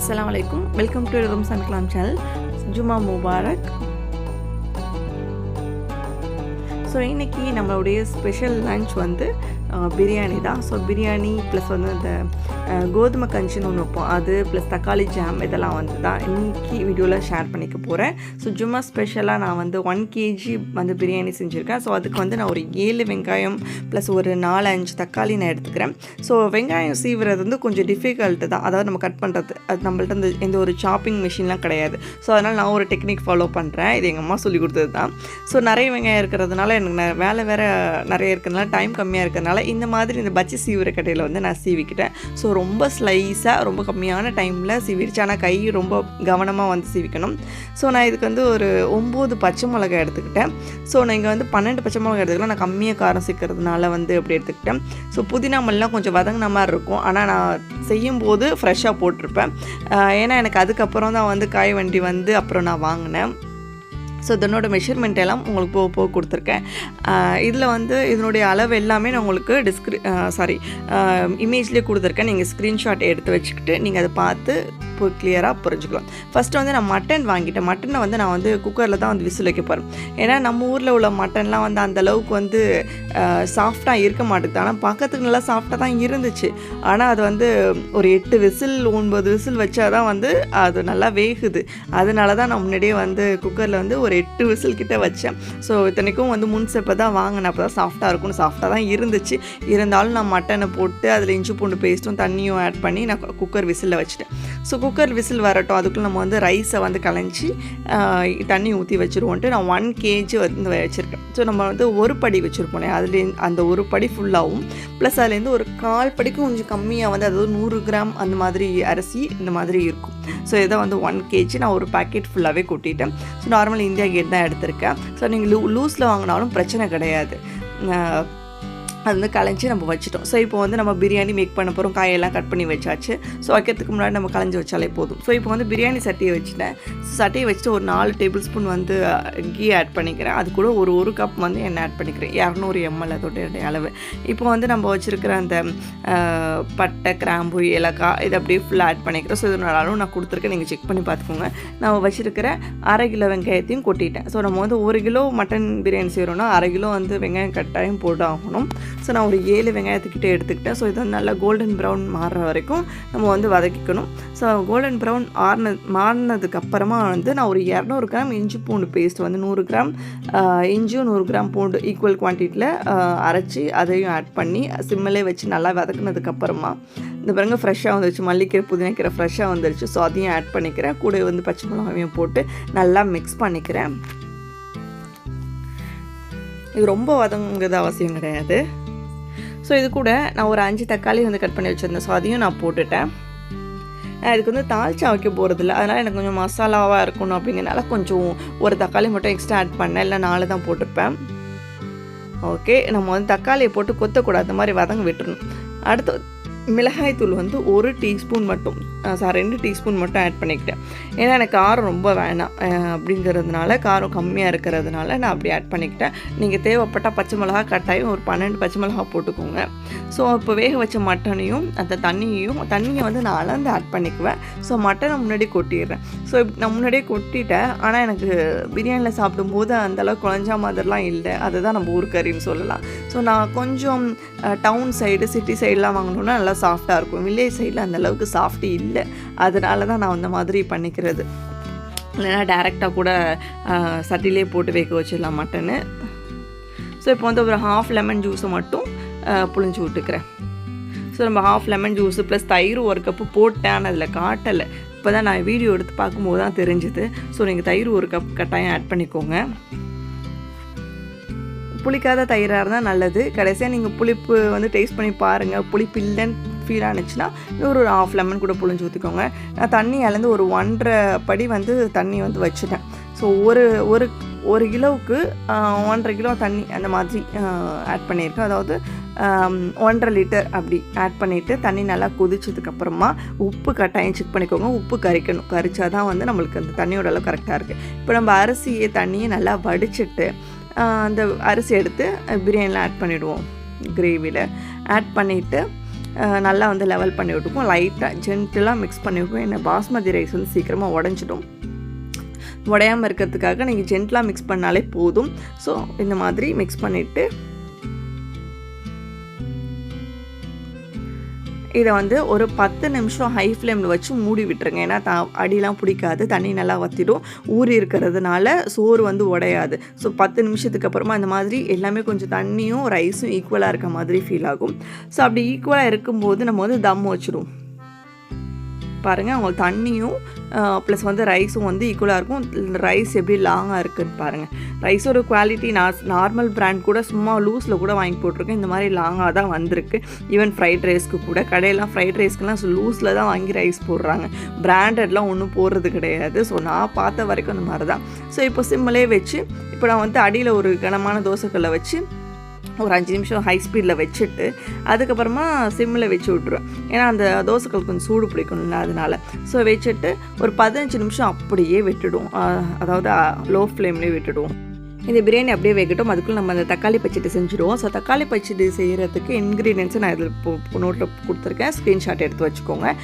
Assalamualaikum. Welcome to Ramzan Kalam channel. Juma Mubarak. So இன்றைக்கி நம்மளுடைய special lunch வந்து பிரியாணி தான். ஸோ பிரியாணி ப்ளஸ் வந்து இந்த கோதுமை கஞ்சின்னு ஒன்று வைப்போம், அது ப்ளஸ் தக்காளி ஜாம் இதெல்லாம் வந்து தான் இன்றைக்கி வீடியோவில் ஷேர் பண்ணிக்க போகிறேன். ஸோ சும்மா ஸ்பெஷலாக நான் வந்து 1 kg வந்து பிரியாணி செஞ்சுருக்கேன். ஸோ அதுக்கு வந்து நான் ஒரு 7 வெங்காயம் ப்ளஸ் ஒரு 4-5 தக்காளி நான் எடுத்துக்கிறேன். ஸோ வெங்காயம் சீவுறது வந்து கொஞ்சம் டிஃபிகல்ட்டு தான், அதாவது நம்ம கட் பண்ணுறது, அது நம்மள்ட்ட எந்த ஒரு சாப்பிங் மிஷின்லாம் கிடையாது. ஸோ அதனால் நான் ஒரு டெக்னிக் ஃபாலோ பண்ணுறேன், இது எங்கள் அம்மா சொல்லி கொடுத்தது தான். ஸோ நிறைய வெங்காயம் இருக்கிறதுனால எனக்கு வேலை வேறு நிறைய இருக்கிறதுனால டைம் கம்மியாக இருக்கிறதுனால இந்த மாதிரி இந்த பச்சி சீவுற கடையில் வந்து நான் சீவிக்கிட்டேன். ஸோ ரொம்ப ஸ்லைஸாக ரொம்ப கம்மியான டைமில் சீவிடுச்சு, ஆனால் கை ரொம்ப கவனமாக வந்து சீவிக்கணும். ஸோ நான் இதுக்கு வந்து ஒரு 9 பச்சை மிளகாய் எடுத்துக்கிட்டேன். ஸோ நான் இங்கே வந்து 12 பச்சை மிளகாய் எடுத்துக்கலாம், நான் கம்மியாக காரம் சீக்கிறதுனால வந்து அப்படி எடுத்துக்கிட்டேன். ஸோ புதினா மல்லாம் கொஞ்சம் வதங்கின மாதிரி இருக்கும், ஆனால் நான் செய்யும்போது ஃப்ரெஷ்ஷாக போட்டிருப்பேன். ஏன்னா எனக்கு அதுக்கப்புறம் தான் வந்து காய் வண்டி வந்து அப்புறம் நான் வாங்கினேன். ஸோ இதனோட மெஷர்மெண்ட் எல்லாம் உங்களுக்கு போக கொடுத்துருக்கேன். இதில் வந்து இதனுடைய அளவு எல்லாமே நான் உங்களுக்கு இமேஜ்லேயே கொடுத்துருக்கேன். நீங்கள் ஸ்க்ரீன்ஷாட் எடுத்து வச்சுக்கிட்டு நீங்கள் அதை பார்த்து கிளியராக புரிஞ்சுக்கலாம். ஃபஸ்ட்டு வந்து நான் மட்டன் வாங்கிட்டேன். மட்டனை வந்து நான் வந்து குக்கரில் தான் வந்து விசில் வைக்க போகிறேன். ஏன்னா நம்ம ஊரில் உள்ள மட்டன்லாம் வந்து அந்தளவுக்கு வந்து சாஃப்டாக இருக்க மாட்டேங்குது, ஆனால் பார்க்கறதுக்கு நல்லா சாஃப்டாக தான் இருந்துச்சு. ஆனால் அது வந்து ஒரு 8 விசில் 9 விசில் வச்சா தான் வந்து அது நல்லா வேகுது. அதனால தான் நான் முன்னாடியே வந்து குக்கரில் வந்து ஒரு 8 விசில் கிட்டே வச்சேன். ஸோ இத்தனைக்கும் வந்து முன்செப்பை தான் வாங்கினேன், அப்போ தான் சாஃப்டாக இருக்கும்னு. சாஃப்டாக தான் இருந்துச்சு, இருந்தாலும் நான் மட்டனை போட்டு அதில் இஞ்சி பூண்டு பேஸ்ட்டும் தண்ணியும் ஆட் பண்ணி நான் குக்கர் விசிலில் வச்சுட்டேன். ஸோ குக்கர் விசில் வரட்டும், அதுக்குள்ளே நம்ம வந்து ரைஸை வந்து கலைஞ்சி தண்ணி ஊற்றி வச்சுருவோன்ட்டு நான் 1 kg வந்து வச்சுருக்கேன். ஸோ நம்ம வந்து ஒரு படி வச்சுருப்போம், அதுலேருந்து அந்த ஒரு படி ஃபுல்லாகவும் ப்ளஸ் அதுலேருந்து ஒரு 1/4 படிக்கும் கொஞ்சம் கம்மியாக வந்து, அதாவது 100 கிராம் அந்த மாதிரி அரிசி இந்த மாதிரி இருக்கும். ஸோ இதை வந்து 1 kg நான் ஒரு பேக்கெட் ஃபுல்லாகவே கொட்டிட்டேன். ஸோ நார்மல் இந்தியா கேட் தான் எடுத்திருக்கேன். ஸோ நீங்கள் லூஸில் வாங்கினாலும் பிரச்சனை கிடையாது, அது வந்து கலைஞ்சி நம்ம வச்சுட்டோம். ஸோ இப்போ வந்து நம்ம பிரியாணி மேக் பண்ண போகிறோம், காயெல்லாம் கட் பண்ணி வச்சாச்சு. ஸோ வைக்கிறதுக்கு முன்னாடி நம்ம கலைஞ்சி வச்சாலே போதும். ஸோ இப்போ வந்து பிரியாணி சட்டியை வச்சுட்டேன். சட்டியை வச்சுட்டு ஒரு 4 டேபிள் ஸ்பூன் வந்து கீ ஆட் பண்ணிக்கிறேன். அது கூட ஒரு கப் வந்து எண்ணெய் ஆட் பண்ணிக்கிறேன், 200 ml அதோடைய அளவு. இப்போ வந்து நம்ம வச்சுருக்கிற அந்த பட்டை கிராம்பு ஏலக்காய் இதை அப்படியே ஃபுல்லாக ஆட் பண்ணிக்கிறேன். ஸோ இதனோட அளவு நான் கொடுத்துருக்கேன், நீங்கள் செக் பண்ணி பார்த்துக்கோங்க. நான் வச்சுருக்கிற 1/2 கிலோ வெங்காயத்தையும் கொட்டிட்டேன். ஸோ நம்ம வந்து 1 கிலோ மட்டன் பிரியாணி செய்கிறோன்னா 1/2 கிலோ வந்து வெங்காயம் கட்டாயம் போட்டு ஆகணும். ஸோ நான் ஒரு 7 வெங்காயத்துக்கிட்டே எடுத்துக்கிட்டேன். ஸோ இது வந்து நல்லா கோல்டன் ப்ரௌன் மாறுற வரைக்கும் நம்ம வந்து வதக்கிக்கணும். ஸோ கோல்டன் ப்ரௌன் மாறினதுக்கு அப்புறமா வந்து நான் ஒரு 200 கிராம் இஞ்சி பூண்டு பேஸ்ட் வந்து 100 கிராம் இஞ்சியும் 100 கிராம் பூண்டு ஈக்குவல் குவான்டிட்டியில் அரைச்சி அதையும் ஆட் பண்ணி சிம்மிலே வச்சு நல்லா வதக்குனதுக்கப்புறமா இந்த பாருங்க ஃப்ரெஷ்ஷாக வந்துருச்சு, மல்லிக்கீரை புதினாக்கீரை ஃப்ரெஷ்ஷாக வந்துருச்சு. ஸோ அதையும் ஆட் பண்ணிக்கிறேன், கூட வந்து பச்சை மிளகாயும் போட்டு நல்லா மிக்ஸ் பண்ணிக்கிறேன். இது ரொம்ப வதங்குறது அவசியம் கிடையாது. ஸோ இது கூட நான் ஒரு 5 தக்காளி வந்து கட் பண்ணி வச்சுருந்தேன். ஸோ அதையும் நான் போட்டுட்டேன். இதுக்கு வந்து தாளிச்சா வைக்க போகிறதில்ல, அதனால் எனக்கு கொஞ்சம் மசாலாவாக இருக்கணும் அப்படிங்கிறனால கொஞ்சம் ஒரு தக்காளி மட்டும் எக்ஸ்ட்ரா ஆட் பண்ணேன், இல்லை 4 தான் போட்டிருப்பேன். ஓகே, நம்ம வந்து தக்காளியை போட்டு கொத்தக்கூடாது, அந்த மாதிரி வதங்க விட்டுறணும். அடுத்து மிளகாய்த்தூள் வந்து 1 டீஸ்பூன் மட்டும் 2 டீஸ்பூன் மட்டும் ஆட் பண்ணிக்கிட்டேன். ஏன்னா எனக்கு காரம் ரொம்ப வேணாம் அப்படிங்கிறதுனால, காரம் கம்மியாக இருக்கிறதுனால நான் அப்படி ஆட் பண்ணிக்கிட்டேன். நீங்கள் தேவைப்பட்டால் பச்சை மிளகா கட்டாயம் ஒரு 12 பச்சை மிளகா போட்டுக்கோங்க. ஸோ இப்போ வேக வச்ச மட்டனையும் அந்த தண்ணியை வந்து நான் அளந்து ஆட் பண்ணிக்குவேன். ஸோ மட்டனை முன்னாடி கொட்டிடுறேன். ஸோ நான் முன்னாடியே கொட்டிட்டேன், ஆனால் எனக்கு பிரியாணியில் சாப்பிடும்போது அந்தளவுக்கு குழஞ்சா மாதிரிலாம் இல்லை, அதுதான் நம்ம ஊர் கறின்னு சொல்லலாம். ஸோ நான் கொஞ்சம் டவுன் சைடு சிட்டி சைடெலாம் வாங்கினோன்னா நல்லா சாஃப்டாக இருக்கும், வில்லேஜ் சைடில் அந்தளவுக்கு சாஃப்டி இல்லை, அதனால தான் நான் அந்த மாதிரி பண்ணிக்கிறது. இல்லைனா டேரெக்டாக கூட சட்டிலே போட்டு வேக வச்சிடலாம் மட்டனு. ஸோ இப்போ வந்து ஒரு 1/2 லெமன் ஜூஸை மட்டும் புழிஞ்சு விட்டுக்கிறேன். ஸோ நம்ம 1/2 லெமன் ஜூஸு ப்ளஸ் தயிர் 1 கப்பு போட்டேன், ஆனால் அதில் காட்டலை, இப்போ தான் நான் வீடியோ எடுத்து பார்க்கும்போது தான் தெரிஞ்சுது. ஸோ நீங்கள் தயிர் 1 கப் கட்டாயம் ஆட் பண்ணிக்கோங்க. புளிக்காத தயிராக இருந்தால் நல்லது. கடைசியாக நீங்கள் புளிப்பு வந்து டேஸ்ட் பண்ணி பாருங்கள், புளிப்பு இல்லைன்னு ஃபீல் ஆனிச்சுன்னா ஒரு 1/2 லெமன் கூட புழிஞ்சு ஊற்றிக்கோங்க. நான் தண்ணி அளந்து ஒரு 1.5 படி வந்து தண்ணி வந்து வச்சுட்டேன். ஸோ ஒரு கிலோவுக்கு 1.5 கிலோ தண்ணி அந்த மாதிரி ஆட் பண்ணியிருக்கேன். அதாவது 1.5 லிட்டர் அப்படி ஆட் பண்ணிவிட்டு தண்ணி நல்லா கொதிச்சதுக்கப்புறமா உப்பு கட்டாயம் செக் பண்ணிக்கோங்க. உப்பு கரிச்சா தான் வந்து நம்மளுக்கு அந்த தண்ணியோட அளவு கரெக்டாக இருக்குது. இப்போ நம்ம தண்ணியை நல்லா வடிச்சிட்டு அந்த அரிசி எடுத்து பிரியாணியில் ஆட் பண்ணிவிடுவோம். கிரேவியில் ஆட் பண்ணிவிட்டு நல்லா வந்து லெவல் பண்ணி விட்டுக்கும். லைட்டாக ஜென்டிலாக மிக்ஸ் பண்ணி விட்டுக்கும். ஏன்னா பாஸ்மதி ரைஸ் வந்து சீக்கிரமாக உடஞ்சிடும். உடையாமல் இருக்கிறதுக்காக நீங்கள் ஜென்டிலாக மிக்ஸ் பண்ணாலே போதும். ஸோ இந்த மாதிரி மிக்ஸ் பண்ணிவிட்டு இதை வந்து ஒரு 10 நிமிஷம் ஹை ஃப்ளேமில் வச்சு மூடி விட்டுருங்க. ஏன்னா அடியெலாம் பிடிக்காது, தண்ணி நல்லா வற்றிடும். ஊறி இருக்கிறதுனால சோறு வந்து உடையாது. ஸோ 10 நிமிஷத்துக்கு அப்புறமா இந்த மாதிரி எல்லாமே கொஞ்சம் தண்ணியும் ரைஸும் ஈக்குவலாக இருக்க மாதிரி ஃபீல் ஆகும். ஸோ அப்படி ஈக்குவலாக இருக்கும்போது நம்ம வந்து தம் வச்சுருவோம். பாருங்கள், அவங்க தண்ணியும் ப்ளஸ் வந்து ரைஸும் வந்து ஈக்குவலாக இருக்கும். ரைஸ் எப்படி லாங்காக இருக்குதுன்னு பாருங்கள். ரைஸோட குவாலிட்டி நார்மல் பிராண்ட் கூட சும்மா லூஸில் கூட வாங்கி போட்டிருக்கேன். இந்த மாதிரி லாங்காக தான் வந்திருக்கு. ஈவன் ஃப்ரைட் ரைஸ்க்கு கூட கடையெல்லாம் ஃப்ரைட் ரைஸ்க்கெலாம் லூஸில் தான் வாங்கி ரைஸ் போடுறாங்க. பிராண்டட்லாம் ஒன்றும் போடுறது கிடையாது. ஸோ நான் பார்த்த வரைக்கும் அந்த மாதிரி தான். ஸோ இப்போ சிம்மிலே வச்சு இப்போ நான் வந்து அடியில் ஒரு கனமான தோசைக்கல்லை வச்சு ஒரு 5 நிமிஷம் ஹை ஸ்பீடில் வச்சுட்டு அதுக்கப்புறமா சிம்மில் வச்சு விட்ருவேன். ஏன்னா அந்த தோசைக்கல் கொஞ்சம் சூடு பிடிக்கணும்ல, அதனால். ஸோ வச்சுட்டு ஒரு 15 நிமிஷம் அப்படியே விட்டுடுவோம். அதாவது லோ ஃப்ளேம்லேயே விட்டுடுவோம். இந்த பிரியாணி அப்படியே வைக்கட்டும். அதுக்குள்ளே நம்ம அந்த தக்காளி பச்சடி செஞ்சுடுவோம். ஸோ தக்காளி பச்சடி செய்கிறதுக்கு இன்க்ரீடியன்ஸை நான் இதில் நோட்டில் கொடுத்துருக்கேன். ஸ்க்ரீன்ஷாட் எடுத்து வச்சுக்கோங்க.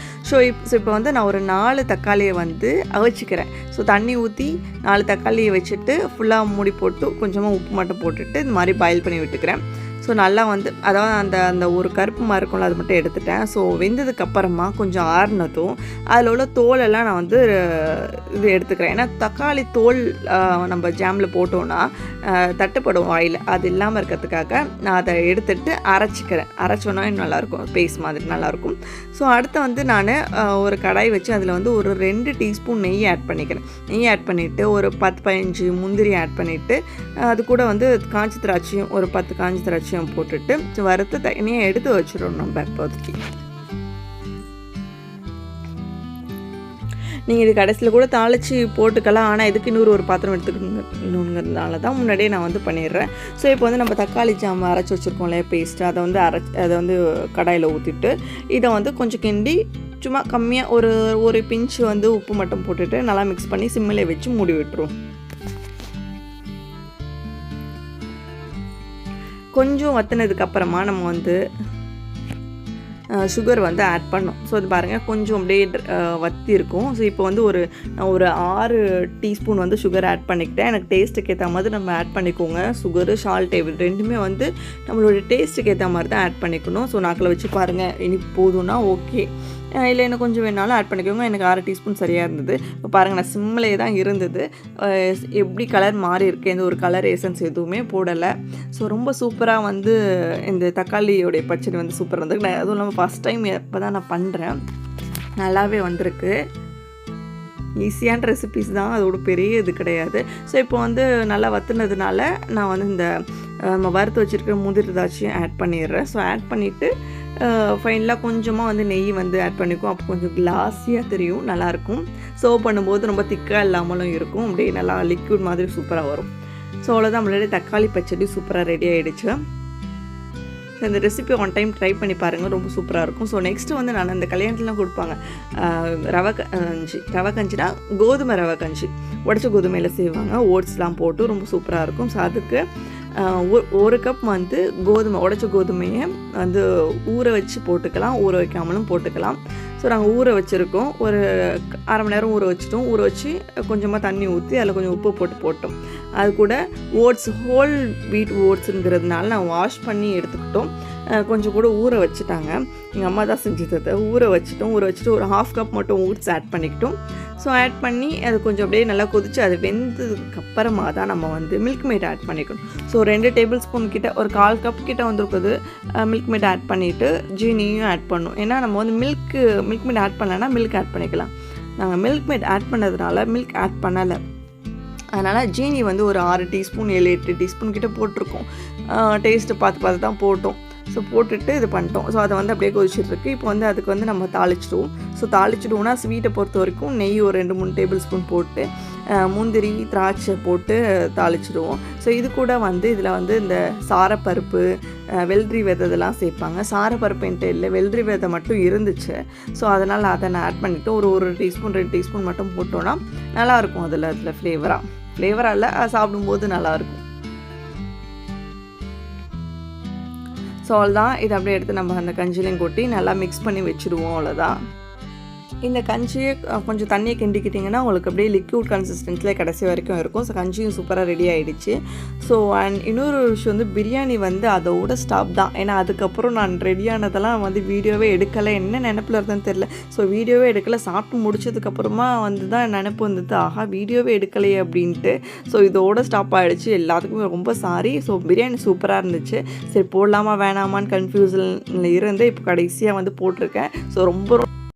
இப்போ வந்து நான் ஒரு 4 தக்காளியை வந்து அவிச்சிக்கிறேன். ஸோ தண்ணி ஊற்றி 4 தக்காளியை வச்சுட்டு ஃபுல்லாக மூடி போட்டு கொஞ்சமாக உப்பு மட்டும் போட்டுட்டு இந்த மாதிரி பாயில் பண்ணி விட்டுக்கிறேன். ஸோ நல்லா வந்து அதாவது அந்த ஒரு கருப்பு மாதிரி இருக்கும்ல, அது மட்டும் எடுத்துட்டேன். ஸோ வெந்ததுக்கப்புறமா கொஞ்சம் ஆறுனதும் அதில் உள்ள தோலெல்லாம் நான் வந்து இது எடுத்துக்கிறேன். ஏன்னா தக்காளி தோல் நம்ம ஜாமில் போட்டோன்னா தட்டுப்படும் வாயில். அது இல்லாமல் இருக்கிறதுக்காக நான் அதை எடுத்துகிட்டு அரைச்சிக்கிறேன். அரைச்சோன்னா இன்னும் நல்லாயிருக்கும், பேஸ்ட் மாதிரி நல்லாயிருக்கும். ஸோ அடுத்து வந்து நான் ஒரு கடாய் வச்சு அதில் வந்து ஒரு 2 டீஸ்பூன் நெய் ஆட் பண்ணிக்கிறேன். நெய் ஆட் பண்ணிவிட்டு ஒரு 10-15 முந்திரி ஆட் பண்ணிவிட்டு அது கூட வந்து காஞ்சி திராட்சையும் ஒரு 10 காஞ்சி திராட்சையும் போட்டுட்டு வறுத்து தனியாக எடுத்து வச்சிடணும் நம்ம இப்போதைக்கு. நீங்கள் இது கடைசியில் கூட தாளித்து போட்டுக்கலாம். ஆனால் இதுக்கு இன்னொரு ஒரு பாத்திரம் எடுத்துக்கணுங்கிறதுனால தான் முன்னாடியே நான் வந்து பண்ணிடுறேன். ஸோ இப்போ வந்து நம்ம தக்காளி ஜாம் அரைச்சி வச்சுருக்கோம் இல்லையா பேஸ்ட்டு, அதை வந்து கடாயில் ஊற்றிட்டு இதை வந்து கொஞ்சம் கிண்டி சும்மா கம்மியாக ஒரு பிஞ்ச் வந்து உப்பு மட்டும் போட்டுட்டு நல்லா மிக்ஸ் பண்ணி சிம்மிலே வச்சு மூடி விட்டுருவோம். கொஞ்சம் வற்றினதுக்கப்புறமா நம்ம வந்து சுகர் வந்து ஆட் பண்ணோம். ஸோ அது பாருங்கள் கொஞ்சம் அப்படியே வற்றி இருக்கும். ஸோ இப்போ வந்து ஒரு 6 டீஸ்பூன் வந்து சுகர் ஆட் பண்ணிக்கிட்டேன். எனக்கு டேஸ்ட்டுக்கு ஏற்ற மாதிரி நம்ம ஆட் பண்ணிக்கோங்க. சுகரு சால்ட் ரெண்டுமே வந்து நம்மளோட டேஸ்ட்டுக்கு ஏற்ற மாதிரி தான் ஆட் பண்ணிக்கணும். ஸோ நாக்கில் வச்சு பாருங்கள், இனி போதும்னா ஓகே, இல்லை இன்னும் கொஞ்சம் வேணாலும் ஆட் பண்ணிக்கோங்க. எனக்கு 6 டீஸ்பூன் சரியாக இருந்தது. இப்போ பாருங்கள், நான் சிம்மிலே தான் இருந்தது. எப்படி கலர் மாறி இருக்குது, எந்த ஒரு கலர் எசன்ஸ் எதுவுமே போடலை. ஸோ ரொம்ப சூப்பராக வந்து இந்த தக்காளியோடைய பச்சடி வந்து சூப்பராக இருந்தது. நான் அதுவும் இல்லாமல் ஃபஸ்ட் டைம் இப்போ தான் நான் பண்ணுறேன். நல்லாவே வந்திருக்கு. ஈஸியான ரெசிபீஸ் தான், அதோட பெரிய இது கிடையாது. ஸோ இப்போ வந்து நல்லா வற்றுனதுனால நான் வந்து இந்த நம்ம வறுத்து வச்சுருக்கிற முந்திரி திராட்சையும் ஆட் பண்ணிடுறேன். ஸோ ஆட் பண்ணிவிட்டு ஃபைனலாக கொஞ்சமாக வந்து நெய் வந்து ஆட் பண்ணிக்கும். அப்போ கொஞ்சம் கிளாஸியாக தெரியும், நல்லாயிருக்கும். சர்வ் பண்ணும்போது ரொம்ப திக்காக இல்லாமலும் இருக்கும், அப்படியே நல்லா லிக்விட் மாதிரி சூப்பராக வரும். ஸோ அவ்வளோதான், நம்மளோட தக்காளி பச்சடி சூப்பராக ரெடி ஆகிடுச்சு. ஸோ இந்த ரெசிபி ஒன் டைம் ட்ரை பண்ணி பாருங்கள், ரொம்ப சூப்பராக இருக்கும். ஸோ நெக்ஸ்ட்டு வந்து நான் இந்த கல்யாணத்துலாம் கொடுப்பாங்க ரவை கஞ்சினா கோதுமை ரவை கஞ்சி, உடச்ச கோதுமையில் செய்வாங்க, ஓட்ஸ்லாம் போட்டு ரொம்ப சூப்பராக இருக்கும். ஸோ அதுக்கு 1 கப் வந்து உடச்ச கோதுமையை வந்து ஊற வச்சு போட்டுக்கலாம், ஊற வைக்காமலும் போட்டுக்கலாம். ஸோ நாங்கள் ஊற வச்சுருக்கோம், ஒரு 1/2 மணி நேரம் ஊற வச்சுட்டோம். ஊற வச்சு கொஞ்சமாக தண்ணி ஊற்றி அதில் கொஞ்சம் உப்பு போட்டோம். அது கூட ஹோல் வீட் ஓட்ஸுங்கிறதுனால நான் வாஷ் பண்ணி எடுத்துக்கிட்டோம். கொஞ்சம் கூட ஊற வச்சுட்டாங்க, எங்கள் அம்மா தான் செஞ்சதை. ஊற வச்சுட்டு ஒரு 1/2 கப் மட்டும் ஓட்ஸ் ஆட் பண்ணிக்கிட்டோம். ஸோ ஆட் பண்ணி அது கொஞ்சம் அப்படியே நல்லா கொதிச்சு அது வெந்ததுக்கப்புறமா தான் நம்ம வந்து மில்க் மேட் ஆட் பண்ணிக்கணும். ஸோ 2 டேபிள் ஸ்பூன் கிட்ட, ஒரு 1/4 கப் கிட்ட வந்துருக்குது மில்க் மேட் ஆட் பண்ணிவிட்டு ஜீனியும் ஆட் பண்ணணும். ஏன்னா நம்ம வந்து மில்க் மேட் ஆட் பண்ணலைன்னா மில்க் ஆட் பண்ணிக்கலாம். நாங்கள் மில்க் மேட் ஆட் பண்ணதுனால மில்க் ஆட் பண்ணலை. அதனால் ஜீனி வந்து ஒரு 6 டீஸ்பூன் 7-8 டீஸ்பூன் கிட்ட போட்டிருக்கோம். டேஸ்ட்டு பார்த்து தான் போட்டோம். ஸோ போட்டுட்டு இது பண்ணிட்டோம். ஸோ அதை வந்து அப்படியே கொதிச்சிட்ருக்கு. இப்போ வந்து அதுக்கு வந்து நம்ம தாளிச்சிடுவோம். ஸோ தாளிச்சிடுவோம்னா ஸ்வீட்டை பொறுத்த வரைக்கும் நெய் ஒரு 2-3 டேபிள் ஸ்பூன் போட்டு முந்திரி திராட்சை போட்டு தாளிச்சிடுவோம். ஸோ இது கூட வந்து இதில் வந்து இந்த சாரப்பருப்பு வெள்ளரி விதை இதெல்லாம் சேர்ப்பாங்க. சாரப்பருப்பு என்கிட்ட இல்லை, வெள்ளரி விதை மட்டும் இருந்துச்சு. ஸோ அதனால் அதை நான் ஆட் பண்ணிவிட்டு ஒரு டீஸ்பூன் 2 டீஸ்பூன் மட்டும் போட்டோன்னா நல்லாயிருக்கும். அதில் ஃப்ளேவராக இல்லை, சாப்பிடும்போது நல்லாயிருக்கும். ஸோ அவ்வளோதான். இதை அப்படியே எடுத்து நம்ம அந்த கஞ்சிலையும் கொட்டி நல்லா மிக்ஸ் பண்ணி வச்சுடுவோம். அவ்வளோதான். இந்த கஞ்சியை கொஞ்சம் தண்ணியை கிண்டிக்கிட்டிங்கன்னா உங்களுக்கு அப்படியே லிக்யூட் கன்சிஸ்டன்ஸில் கடைசி வரைக்கும் இருக்கும். ஸோ கஞ்சியும் சூப்பராக ரெடி ஆகிடுச்சு. ஸோ அண்ட் இன்னொரு விஷயம் வந்து பிரியாணி வந்து அதோட ஸ்டாப் தான். ஏன்னா அதுக்கப்புறம் நான் ரெடியானதெல்லாம் வந்து வீடியோவே எடுக்கலை. என்ன நினப்பில் இருந்தேன்னு தெரில. ஸோ வீடியோவே எடுக்கலை. சாப்பிட்டு முடிச்சதுக்கப்புறமா வந்து தான் நினப்பு வந்தது, ஆஹா வீடியோவே எடுக்கலையே அப்படின்ட்டு. ஸோ இதோட ஸ்டாப் ஆகிடுச்சு. எல்லாத்துக்குமே ரொம்ப சாரி. ஸோ பிரியாணி சூப்பராக இருந்துச்சு. சரி போடலாமா வேணாமான்னு கன்ஃபியூஷனில் இருந்து இப்போ கடைசியாக வந்து போட்டிருக்கேன். ஸோ ரொம்ப